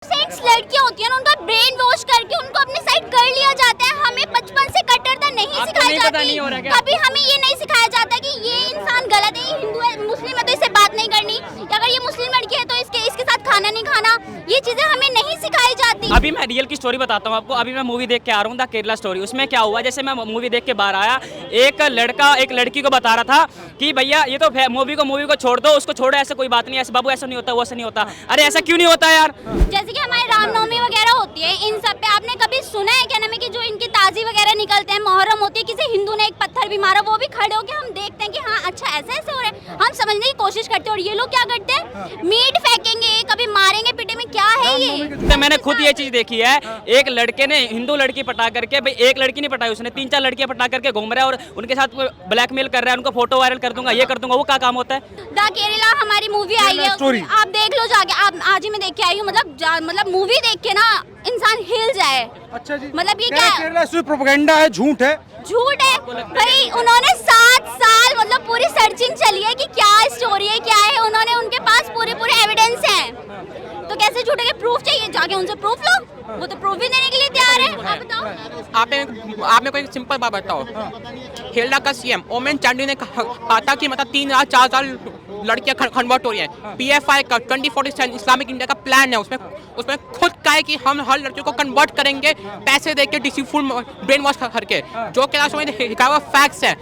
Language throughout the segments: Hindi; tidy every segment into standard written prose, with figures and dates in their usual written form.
लड़कियां होती हैं उनका ब्रेन वॉश करके उनको अपने साइड कर लिया जाता है। हमें बचपन से कट्टरता नहीं सिखाई जाती, कभी हमें ये नहीं सिखाया जाता कि ये इंसान गलत है, ये हिंदू है, मुस्लिम है तो इससे बात नहीं करनी, अगर ये मुस्लिम लड़की है तो इसके साथ खाना नहीं खाना, ये चीजें हमें नहीं सिखाई जाती। अभी मैं रियल की स्टोरी बताता हूँ आपको। अभी मैं मूवी देख के आ रहा हूँ द केरला स्टोरी। उसमें क्या हुआ, जैसे मैं मूवी देख के बाहर आया, एक लड़का एक लड़की को बता रहा था कि भैया ये तो मूवी को छोड़ दो, उसको छोड़ो, ऐसे कोई बात नहीं, ऐसे बाबू ऐसा नहीं होता, वो ऐसा नहीं होता। अरे ऐसा क्यों नहीं होता यार? जैसे कि हमारे रामनवमी वगैरह होती है, इन सब पे आपने कभी सुना है क्या नाम है कि जो इनकी ताजी वगैरह निकलते हैं, मुहर्रम होती है, किसी हिंदू ने एक पत्थर भी मारा, वो भी खड़े होके हम देखते हैं कि हाँ अच्छा ऐसे ऐसे हो रहा है, हम समझने की कोशिश करते हैं। और ये लोग क्या करते हैं, मीट फेंकेंगे, कभी मारेंगे पीटेंगे, क्या है ये? मैंने खुद ये चीज देखी है। एक लड़के ने हिंदू लड़की पटा करके, भाई एक लड़की नहीं पटाई, उसने 3-4 लड़कियां पटा करके घूम रहा है और उनके साथ ब्लैकमेल कर रहा है, उनको फोटो वायरल कर दूंगा, ये कर दूंगा, वो क्या काम होता है? द केरला हमारी मूवी आई है, आप देख लो जाके, आप आज ही मैं देख के आई हूँ, मतलब मूवी देख के ना इंसान हिल जाए। अच्छा जी, मतलब ये क्या केरला स्टोरी प्रोपेगेंडा है, झूठ है, झूठ है भाई। उन्होंने 7 साल मतलब पूरी सर्चिंग चली है कि क्या स्टोरी है, क्या है, उन्होंने उनके पास पूरे एविडेंस हैं, तो कैसे झूठ है? प्रूफ चाहिए, जाके उनसे प्रूफ लो, वो तो प्रूफ भी देने के लिए तैयार है। आप बताओ, आपने कोई सिंपल बात बताओ। केरला का सीएम ओमेन चांडी ने कहा था कि मतलब 3-4 साल लड़कियां कन्वर्ट हो रही हैं। पीएफआई का 2047 इस्लामिक इंडिया का प्लान है, उसमें खुद का है कि हम हर लड़कियों को कन्वर्ट करेंगे पैसे देके, डिसीफुल ब्रेन वॉश करके, जो कि हिकावा फैक्ट्स है।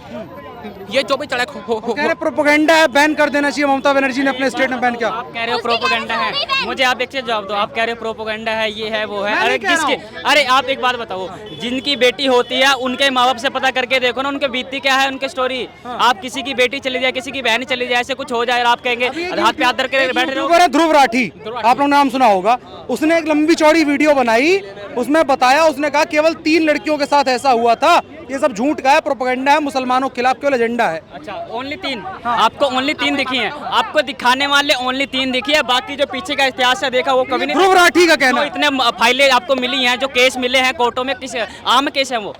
ये जो भी चला कह रहे प्रोपेगेंडा है, बैन कर देना चाहिए। ममता बनर्जी ने अपने स्टेट में बैन किया। आप कह रहे हो प्रोपेगेंडा है, मुझे आप एक चीज जवाब दो। आप कह रहे हो प्रोपेगेंडा है, ये है वो है, अरे किसके? अरे आप एक बात बताओ, जिनकी बेटी होती है उनके माँ बाप से पता करके देखो ना, उनके बीती क्या है, उनकी स्टोरी। आप किसी की बेटी चली जाए, किसी की बहन चली जाए, ऐसे कुछ हो जाए और आप कहेंगे हाथ पे हाथ धर के बैठे रहो। ध्रुव राठी, आप लोग नाम सुना होगा, उसने एक लंबी चौड़ी वीडियो बनाई, उसमें बताया, उसने कहा केवल 3 लड़कियों के साथ ऐसा हुआ था, ये सब झूठ का है, प्रोपेगेंडा है, मुसलमानों के खिलाफ केवल एजेंडा है। अच्छा, ओनली 3? आपको ओनली 3 दिखी हैं? आपको दिखाने वाले ओनली 3 दिखी है, बाकी जो पीछे का इतिहास है देखा वो कभी नहीं। ध्रुव राठी का कहना, इतने फाइलें आपको मिली हैं, जो केस मिले हैं कोर्टों में, किस आम केस है वो,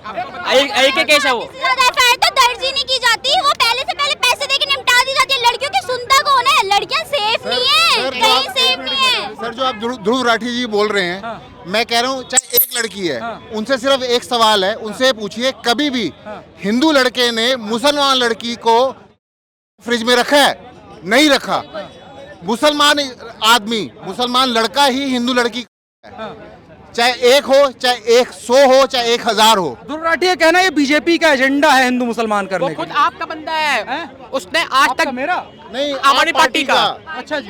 एक ही केस है वो। एफआईआर तो दर्ज ही नहीं की जाती, वो पहले से पहले पैसे देके निपटा दी जाती है। लड़कियों की सुनता कौन है? लड़कियां सेफ नहीं है, कहीं सेफ नहीं है। सर जो आप ध्रुव राठी जी बोल रहे हैं, मैं कह रहा हूँ चाहे एक लड़की है, उनसे सिर्फ एक सवाल है, उनसे पूछिए कभी भी हिंदू लड़के ने मुसलमान लड़की को फ्रिज में रखा है? नहीं रखा। मुसलमान आदमी, मुसलमान लड़का ही हिंदू लड़की, चाहे एक हो, चाहे 100 हो, चाहे 1000 हो। ध्रुव राठी का कहना ये बीजेपी का एजेंडा है हिंदू मुसलमान करने वो का। खुद आपका बंदा है, उसने आज तक मेरा नहीं, हमारी पार्टी का। अच्छा जी,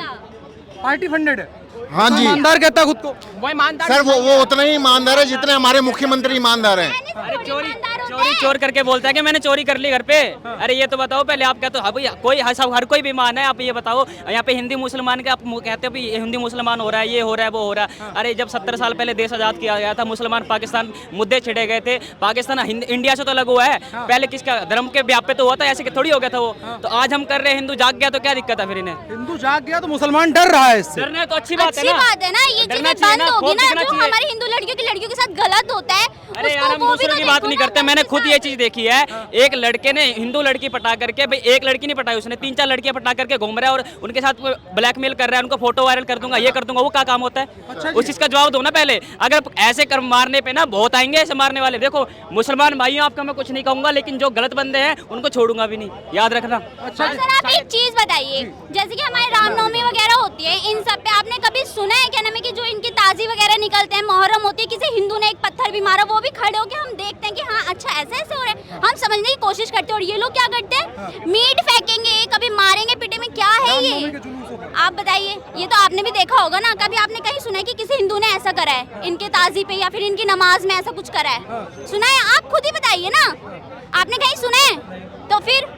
पार्टी फंडेड है। हाँ जी, ईमानदार कहता है खुद को। वो ईमानदार सर वो उतना ही ईमानदार है जितने हमारे मुख्यमंत्री ईमानदार हैं। अरे चोरी करके बोलता है कि मैंने चोरी कर ली घर पे। अरे ये तो बताओ पहले, आप कहते हो कोई हर कोई बीमान है, आप ये बताओ यहाँ पे हिंदी मुसलमान के आप कहते हो हिंदी मुसलमान हो रहा है, ये हो रहा है, वो हो रहा है। अरे जब 70 साल पहले देश आजाद किया गया था, मुसलमान पाकिस्तान मुद्दे छिड़े गए थे, पाकिस्तान इंडिया से तो अलग हुआ है, पहले किसका धर्म के व्याप पे तो हुआ था, ऐसे कि थोड़ी हो गया था वो। तो आज हम कर रहे हैं हिंदू जाग गया, तो क्या दिक्कत है फिर इन्हें? हिंदू जाग गया तो मुसलमान डर रहा है इससे। डरना तो अच्छी बात है ना, ये चीजें बंद होगी ना, जो हमारी हिंदू लड़कियों के साथ गलत होता है। अरे यार हम दूसरों की बात नहीं करते, मैंने खुद ये चीज देखी है। एक लड़के ने हिंदू लड़की पटा करके, भाई एक लड़की नहीं पटाई, उसने 3-4 लड़कियां पटा करके घूम रहा है और उनके साथ ब्लैकमेल कर रहा है, उनको फोटो वायरल कर दूंगा, ये कर दूंगा, वो क्या काम होता है? उस चीज का जवाब दो ना पहले। अगर ऐसे कर मारने पे ना बहुत आएंगे ऐसे मारने वाले। देखो मुसलमान भाइयों, आपका मैं कुछ नहीं कहूंगा, लेकिन जो गलत बंदे हैं उनको छोड़ूंगा भी नहीं, याद रखना। सर आप एक चीज बताइए, जैसे कि हमारी रामनवमी वगैरह होती है, इन सब पे आपने कभी सुना है क्या नाम है कि जो इनकी ताजी वगैरह निकलते हैं, मुहर्रम होती है, किसी हिंदू ने एक पत्थर भी मारा, वो भी खड़े होके हम देखते हैं कि हाँ अच्छा ऐसे ऐसे हो रहा है, हम समझने की कोशिश करते हैं। और ये लोग क्या करते हैं, मीट फेंकेंगे, कभी मारेंगे पीटेंगे, क्या है ये? आप बताइए, ये तो आपने भी देखा होगा ना, कभी आपने कहीं सुना है कि किसी हिंदू ने ऐसा करा है इनके ताजी पे, या फिर इनकी नमाज में ऐसा कुछ करा है? सुना है? आप खुद ही बताइए ना, आपने कहीं सुना है? तो फिर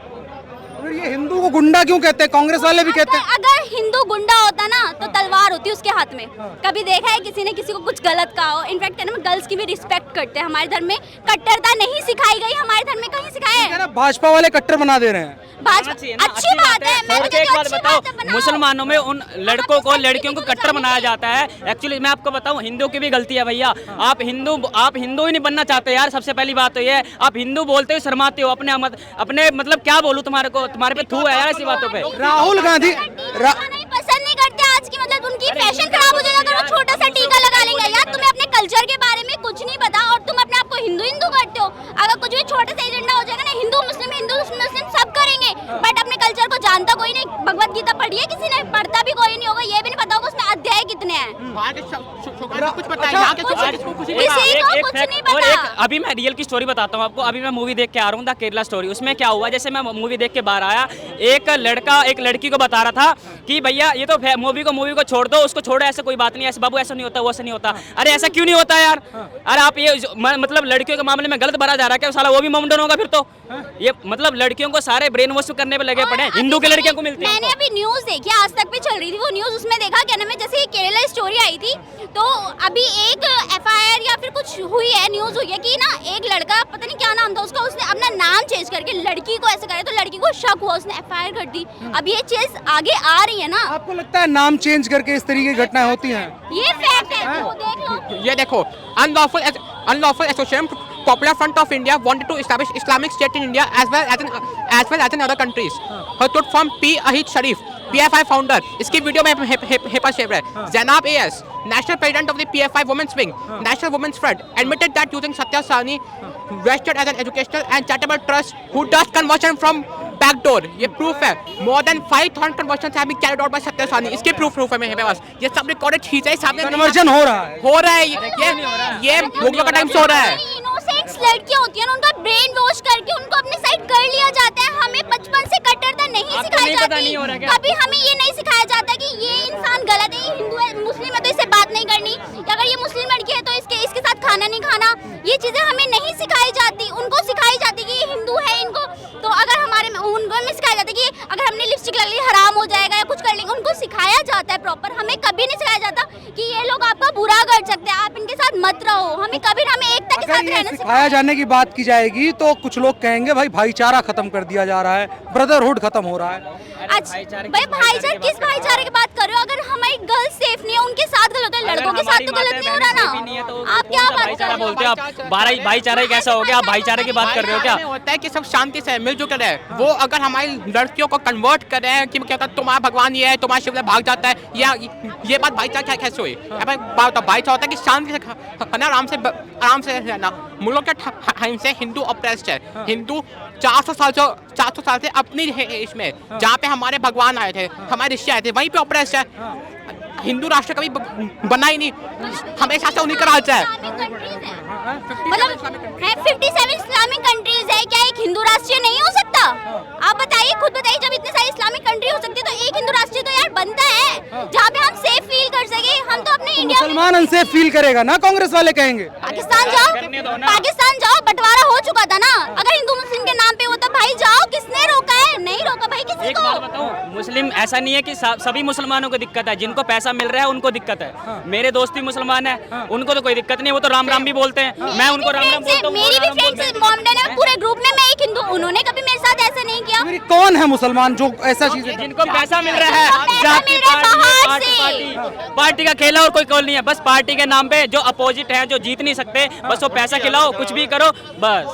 ये हिंदू को गुंडा क्यों कहते हैं? कांग्रेस वाले भी कहते हैं। अगर हिंदू गुंडा होता ना तो तलवार होती उसके हाथ में। कभी देखा है किसी ने किसी को कुछ गलत कहा हो? इनफैक्ट हम गर्ल्स की भी रिस्पेक्ट करते हैं, हमारे धर्म में कट्टरता नहीं सिखाई गई, हमारे धर्म में कहीं सिखाया है? भाजपा वाले कट्टर बना दे रहे हैं। भाजपा अच्छी बात है, मैं तो एक बात बताओ, मुसलमानों में उन लड़कों को लड़कियों को कट्टर बनाया जाता है। एक्चुअली मैं आपको बताऊं, हिंदू की भी गलती है भैया। आप हिंदू ही नहीं बनना चाहते यार, सबसे पहली बात तो ये है। आप हिंदू बोलते हो, शर्माते हो अपने मतलब क्या बोलूं तुम्हारे पे थू है यार ऐसी बातों पे। राहुल गांधी पसंद नहीं करते, आज की मतलब उनकी फैशन खराब हो जाएगा अगर वो छोटा सा टीका लगा लेंगे। यार तुम्हें अपने कल्चर के बारे में कुछ नहीं पता और तुम अपने आप को हिंदू हिंदू करते हो। अगर कुछ भी छोटा सा एजेंडा हो जाएगा ना, हिंदू मुस्लिम सब करेंगे, बट अपने कल्चर को जानता कोई नहीं। भगवत गीता पढ़ी है किसी ने? पढ़ता भी कोई नहीं होगा, ये भी नहीं पता होगा उसमें अध्याय कितने हैं। कुछ पता है यहाँ के किसी को कुछ नहीं पता। अभी मैं रियल की स्टोरी बताता हूँ आपको। अभी मैं मूवी देख के आ रहा हूँ द केरला स्टोरी। उसमें क्या हुआ, जैसे मैं मूवी देख के बाहर आया, एक लड़का एक लड़की को बता रहा था कि भैया ये तो मूवी को छोड़ दो, उसको छोड़ो, ऐसे कोई बात नहीं, ऐसे बाबू ऐसा नहीं होता, वो ऐसा नहीं होता। अरे ऐसा क्यों नहीं होता यार? अरे आप ये मतलब लड़कियों के मामले में गलत भरा जा रहा है क्या? साला वो भी मोमडन होगा फिर तो। ये मतलब लड़कियों को सारे ब्रेन वॉश करने पे लगे पड़े, हिंदू की लड़कियों को मिलती है। मैंने अभी न्यूज देखी, आज तक पे चल रही थी वो न्यूज, उसमें देखा क्या नाम है, जैसे केरला स्टोरी आई थी तो अभी एक एफआईआर या फिर कुछ हुई है, न्यूज हुई है कि ना एक लड़का, पता नहीं क्या नाम था उसका, उसने अपना नाम चेंज करके लड़की को ऐसे करे तो लड़की को शक हुआ, उसने एफआईआर कर दी। अब ये चीज आगे आ रही है ना। आपको लगता है नाम चेंज करके इस तरीके की घटनाएं होती हैं? ये फैक्ट है, तो देख लो। ये देखो, unlawful association Popular Front of India wanted to establish Islamic State in India as well as in other countries. Her tweet from P. Ahid Sharif, PFI founder. इसकी वीडियो में हेपा शेयर है। Zainab A.S., National President of the PFI Women's Wing, National Women's Front, admitted that using Satya Sani registered as an educational and charitable trust who does conversion from backdoor. ये प्रूफ है। More than 5,000 conversions have been carried out by Satya Sani. इसके प्रूफ है मेरे पास। ये सब रिकॉर्डेड चीज है, सामने कन्वर्जन हो रहा है। ये मुगलों का टाइम से हो रहा है। इनोसेंट्स लड़कियां होती हैं ना, उनका ब्रेन वॉश करके उनको अपने साइड कर लिया जाता है। हमें बचपन से कट्टरता नहीं सिखाई जाती। कभी हमें ये नहीं सिखाया जाता कि ये इंसान गलत है, ये हिंदू है, मुस्लिम है तो इससे बात नहीं करनी, अगर ये मुस्लिम लड़की है तो इसके साथ खाना नहीं खाना। ये चीजें हमें नहीं सिखाई जाती, उनको सिखाई जाती कि ये हिंदू है इनको। तो अगर हमारे उनको में सिखाया जाता है कि अगर हमने लिपस्टिक लगा ली हराम हो जाएगा या कुछ कर लेंगे, उनको सिखाया जाता है प्रॉपर। हमें कभी नहीं सिखाया जाता कि ये लोग आपका बुरा कर सकते हैं, आप इनके साथ मत रहो। हमें एकता के साथ रहना सिखाया जाने की बात की जाएगी तो कुछ लोग कहेंगे भाई भाईचारा खत्म कर दिया जा रहा है, ब्रदरहुड खत्म हो रहा है। अच्छा भाई, भाईचारा किस भाईचारे की बात कर रहे हो? अगर हमारी गर्ल्स सेफ नहीं है, उनके साथ गलत है, लड़कों के साथ तो गलत नहीं हो रहा ना। आप क्या बात कर रहे हो? बोलते आप भाईचारा कैसा हो गया? आप भाईचारे की बात कर रहे हो क्या? होता है कि सब शांति से मिलजुल कर रहे। वो अगर हमारी लड़कियों को कन्वर्ट कर रहे हैं कि क्या तुम्हारा भगवान ये है, तुम्हारा शिवलिंग भाग जाता है, या ये बात भाईचारा कैसे हुई? भाईचारा होता है कि शांति से आराम से रहना। मुल्क के टाइम से हिंदू ऑप्रेस्ड है। हिंदू 400 साल से अपनी इसमें जहाँ पे हमारे भगवान आए थे, हमारे ऋषि आए थे, वहीं पे ऑप्रेस्ड है। हिंदू राष्ट्र कभी बना ही नहीं, हमेशा से उन्हीं का राज है। मतलब 57 इस्लामिक कंट्रीज है, क्या एक हिंदू राष्ट्र नहीं हो सकता? आप बताइए, खुद बताइए, जब इतने सारे इस्लामिक कंट्री हो सकती है तो एक हिंदू राष्ट्र तो यार बनता है जहाँ पे हम सेफ फील कर सके। हम तो अपने इंडिया मुसलमान अनसेफ फील करेगा ना, कांग्रेस वाले कहेंगे। पाकिस्तान जाओ, बंटवारा हो चुका था ना। अगर हिंदू मुस्लिम के नाम पे हो तो भाई जाओ, किसने रोका है? नहीं रोका भाई किसी एक को। बात बताऊं, मुस्लिम ऐसा नहीं है कि सभी मुसलमानों को दिक्कत है। जिनको पैसा मिल रहा है उनको दिक्कत है। मेरे दोस्त भी मुसलमान है, उनको तो कोई दिक्कत नहीं, वो तो राम राम भी बोलते हैं। मैं उनको राम राम बोलता हूँ। मेरी भी फ्रेंड्स मोमडन है, पूरे ग्रुप में मैं एक हिंदू, उन्होंने कभी मेरे साथ ऐसा नहीं किया। कौन है मुसलमान जो ऐसा चीजें? जिनको पैसा मिल रहा है, जाति पार्टी का खेला और कोई कॉल नहीं है। बस पार्टी के नाम पे जो अपोजिट है, जो जीत नहीं सकते, बस वो पैसा खिलाओ, कुछ भी करो, बस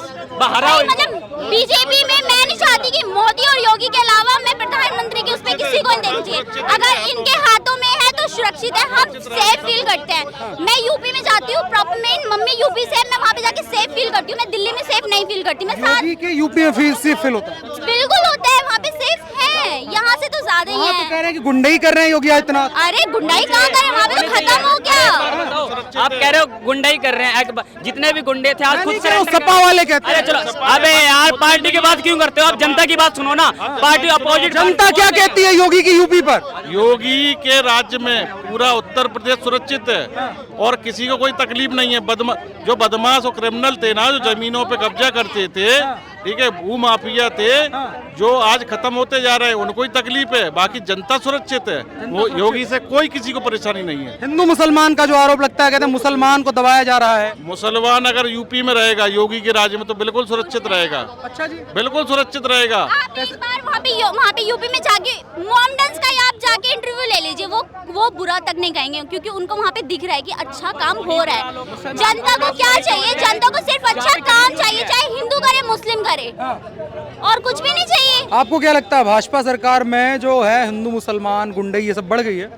हराओ। मतलब बीजेपी में मैं नहीं चाहती कि मोदी और योगी के अलावा मैं प्रधानमंत्री की उसमें किसी को नहीं देनी चाहिए। अगर इनके हाथों में है तो सुरक्षित है, हम सेफ फील करते हैं। मैं यूपी में जाती हूँ, प्रॉपर मेरी मम्मी यूपी से, मैं वहाँ पे जाके सेफ फील करती हूँ। मैं दिल्ली में सेफ नहीं फील करती। मैं साथ यूपी में सेफ फील होता है? बिल्कुल होता है, वहाँ पे सेफ है, यहाँ से तो ज्यादा ही है। कह रहे हैं कि गुंडाई कर रहे हैं योगी आदित्यनाथ। अरे गुंडाई कहाँ कर रहे हैं? वहाँ पे तो खत्म हो गया। आप कह रहे हो गुंडाई कर रहे हैं, जितने भी गुंडे थे आज खुद से सपा वाले कहते हैं। चलो, अबे यार पार्टी की बात क्यों करते हो? आप जनता की बात सुनो ना। पार्टी अपोजिट जनता क्या कहती है योगी की यूपी पर? योगी के राज्य में पूरा उत्तर प्रदेश सुरक्षित है और किसी को कोई तकलीफ नहीं है। जो बदमाश और क्रिमिनल थे ना, जो जमीनों पे कब्जा करते थे, ठीक है, भूमाफिया थे, जो आज खत्म होते जा रहे हैं, उनको ही तकलीफ है। बाकी जनता सुरक्षित है। वो योगी से कोई किसी को परेशानी नहीं है। हिंदू मुसलमान का जो आरोप लगता है, कहते हैं मुसलमान को दबाया जा रहा है। मुसलमान अगर यूपी में रहेगा, योगी के राज्य में, तो बिल्कुल सुरक्षित रहेगा। अच्छा जी, बिल्कुल सुरक्षित रहेगा। आप एक बार वहाँ पे यूपी में जाके मोमडन्स का आप जाके इंटरव्यू ले लीजिए, वो बुरा तक नहीं कहेंगे, क्योंकि उनको वहाँ पे दिख रहा है कि अच्छा काम हो रहा है। जनता को क्या चाहिए? जनता को सिर्फ अच्छा काम चाहिए, चाहे हिंदू करे मुस्लिम करे, और कुछ भी नहीं चाहिए। आपको क्या लगता है भाजपा सरकार में जो है हिंदू मुसलमान गुंडई ये सब बढ़ गई है?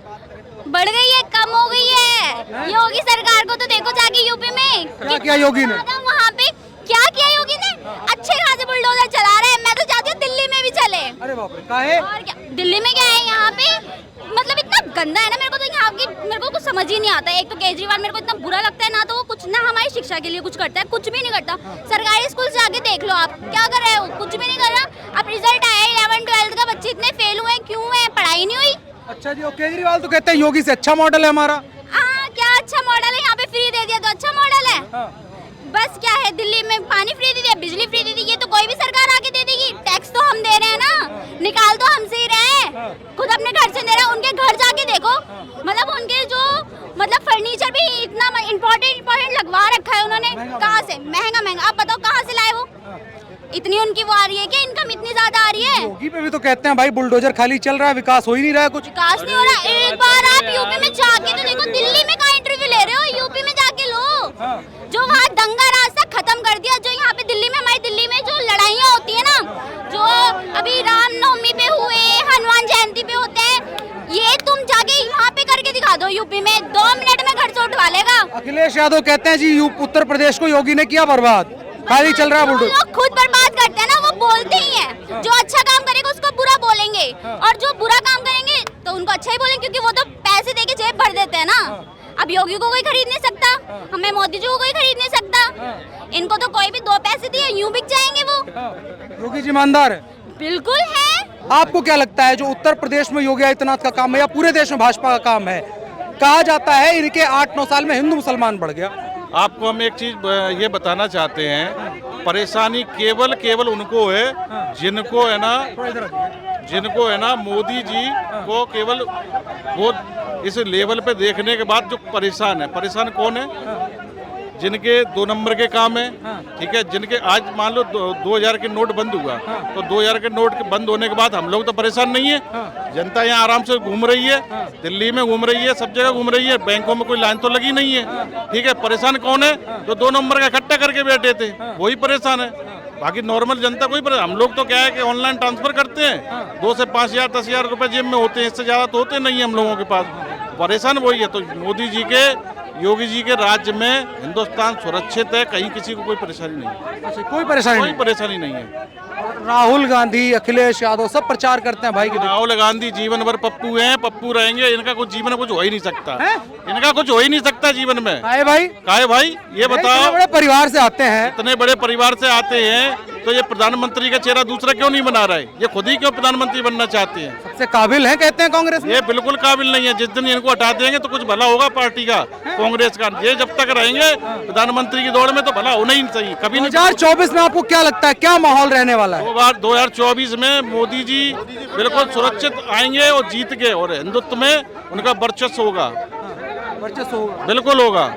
बढ़ गई है, कम हो गई है। योगी सरकार को तो देखो जाके यूपी में क्या किया योगी ने? वहाँ पे क्या किया योगी ने? अच्छे खासे बुलडोजर चला रहे हैं। मैं तो चाहती हूँ दिल्ली में भी चले। अरे बाप रे, काहे? और क्या, दिल्ली में क्या है यहाँ पे, मतलब इतना गंदा है ना, मेरे को तो यहाँ की मेरे को कुछ समझ ही नहीं आता है। एक तो केजरीवाल मेरे को इतना बुरा लगता है ना, तो वो कुछ ना हमारी शिक्षा के लिए कुछ करता है, कुछ भी नहीं करता। सरकारी स्कूल से आके देख लो आप, क्या कर रहे हो? कुछ भी नहीं कर रहा। अब रिजल्ट आया 11-12 का, बच्चे इतने फेल हुए, क्यों है? पढ़ाई नहीं हुई। अच्छा जी, और केजरीवाल तो कहते हैं योगी से अच्छा मॉडल है हमारा। हाँ, क्या अच्छा मॉडल है? यहाँ पे फ्री दे दिया तो अच्छा मॉडल है। बस क्या है, दिल्ली में पानी फ्री दे दिया, बिजली फ्री दे दी, ये तो कोई भी सरकार आके दे देगी। टैक्स तो हम दे रहे हैं ना, निकाल तो हमसे ही रहे हैं, खुद अपने घर से दे रहे हैं। उनके घर जाके देखो, मतलब उनके जो मतलब फर्नीचर भी इतना इम्पोर्टेंट लगवा रखा है उन्होंने। कहाँ से महंगा? आप बताओ कहाँ से लाए वो? इतनी उनकी वो आ रही है कि इनकम इतनी ज्यादा आ रही है? योगी पे भी तो कहते हैं भाई बुलडोजर खाली चल रहा है, विकास हो ही नहीं रहा है कुछ। विकास नहीं हो रहा। एक बार आप यूपी में जाके तो देखो, दिल्ली में कहाँ इंटरव्यू ले रहे हो, यूपी में जाके लो। जो वहाँ दंगा रास्ता खत्म कर दिया, जो यहाँ पे दिल्ली में, हमारी दिल्ली में जो लड़ाइयाँ होती है ना, जो अभी रामनवमी पे हुए, हनुमान जयंती पे होते हैं, ये तुम जाके वहाँ पे करके दिखा दो यूपी में, 2 मिनट में घर से उठवा लेगा। अखिलेश यादव कहते हैं जी उत्तर प्रदेश को योगी ने किया बर्बाद, खाली चल रहा है बुलडोजर। लोग खुद बर्बाद करते हैं ना, वो बोलते ही हैं। जो अच्छा काम करेगा उसको बुरा बोलेंगे, और जो बुरा काम करेंगे तो उनको अच्छा ही बोलेंगे, क्योंकि वो तो पैसे देके जेब भर देते हैं ना। अब योगी को कोई खरीद नहीं सकता, हमें मोदी जी को कोई खरीद नहीं सकता। इनको तो कोई भी 2 पैसे दिए यूं बिक जाएंगे वो। योगी जी ईमानदार है? बिल्कुल है। आपको क्या लगता है जो उत्तर प्रदेश में योगी आदित्यनाथ का काम है या पूरे देश में भाजपा का काम है? कहा जाता है इनके 8-9 साल में हिंदू मुसलमान बढ़ गया। आपको हम एक चीज ये बताना चाहते हैं, परेशानी केवल उनको है जिनको है ना मोदी जी को केवल वो इस लेवल पे देखने के बाद जो परेशान कौन है? जिनके 2 नंबर के काम है, ठीक है, जिनके आज मान लो 2000 के नोट बंद हुआ, तो 2000 के नोट बंद होने के बाद हम लोग तो परेशान नहीं है। जनता यहाँ आराम से घूम रही है, दिल्ली में घूम रही है, सब जगह घूम रही है, बैंकों में कोई लाइन तो लगी नहीं है, ठीक है। परेशान कौन है? जो 2 नंबर का इकट्ठा करके बैठे थे, वही परेशान है। बाकी नॉर्मल जनता कोई परेशान। हम लोग तो क्या है कि ऑनलाइन ट्रांसफर करते हैं, 2 से 5000 10,000 रुपए जेब में होते हैं, इससे ज्यादा तो होते नहीं है हम लोगों के पास। परेशान वही है। तो मोदी जी के, योगी जी के राज्य में हिंदुस्तान सुरक्षित है, कहीं किसी को कोई परेशानी नहीं है। अच्छा, कोई परेशानी नहीं है। राहुल गांधी, अखिलेश यादव सब प्रचार करते हैं भाई की। राहुल गांधी जीवन भर पप्पू हैं, पप्पू रहेंगे। इनका कुछ जीवन में कुछ हो ही नहीं सकता है? इनका कुछ हो ही नहीं सकता जीवन में। काहे भाई ये बताओ, इतने बड़े परिवार से आते हैं, इतने बड़े परिवार से आते हैं, तो ये प्रधानमंत्री का चेहरा दूसरा क्यों नहीं बना रहे? ये खुद ही क्यों प्रधानमंत्री बनना चाहते हैं? सबसे काबिल हैं कहते हैं कांग्रेस में। ये बिल्कुल काबिल नहीं है। जिस दिन इनको हटा देंगे तो कुछ भला होगा पार्टी का, कांग्रेस का। ये जब तक रहेंगे प्रधानमंत्री की दौड़ में तो भला होना ही नहीं चाहिए कभी। 2024 में आपको क्या लगता है, क्या माहौल रहने वाला है? 2024 में मोदी जी बिल्कुल सुरक्षित आएंगे और जीत के, और हिंदुत्व में उनका वर्चस्व होगा, बिल्कुल होगा।